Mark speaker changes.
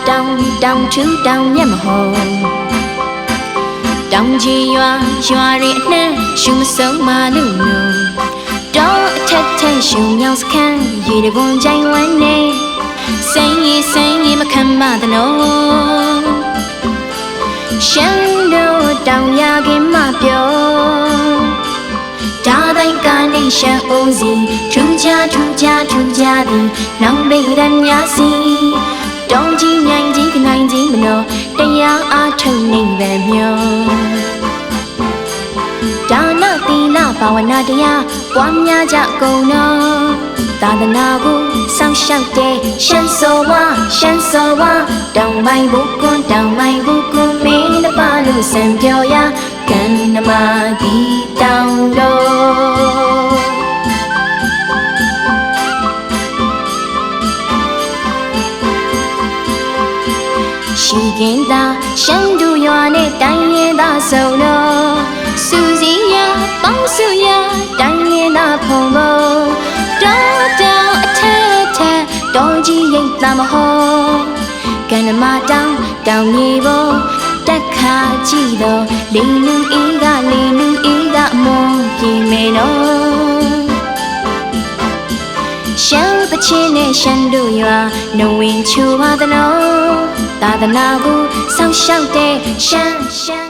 Speaker 1: တောင်ထူတောင်မြတ်မဟုတ်တောင်ကြီးရွာရီအနှံ့ရှုမဆုံးမလို့လို့တောင်အထက်ထက်ရှုံမြောက်စခန်းရေတကွန်ကြိုင်ဝမ်းနေစိန်ရီမခံမသနော်ရှမ်းတို့တောင်ရခင်မပြောဒါတိုင်းကနေရှမ်းဦးစီထူကြသည်နောင်ပိရများစီတောင်ကြီးမြိုင်ကြီးကနိုင်ကြီးမနော်တရားအားထုတ်နေပဲမျိုးဒါနသီလဘာဝနာတရားပွားများကြကုန်နော်သာသနာကိုစောင့်ရှောက်တဲ့ရှမ်းစောဝါတောင်မိုင်ဘုကွန်းမင်းတပါလို့စံပြောရကံနမဒီတောင်တော်ရှိခင်သာရှမ်းသူရွာနဲ့တိုင်းရင်သာဆုံးတော့စူစီရပေါင်းစုရတိုင်းရင်သာဖုံဖို့တောင်အထက်တောင်ကြီးရိတ်သာမဟုတ်ကံနမတောင်မြေပေါ်တက်ခါကြည့်တော့လီလူဤကအမွန်ပြေမေနော်ရှမ်းပချင်းနဲ့ရှမ်းတို့ရွာနှဝင်ချူပါသနော်သာသနာကိုစောင့်ရှောက်တဲ့ရှမ်း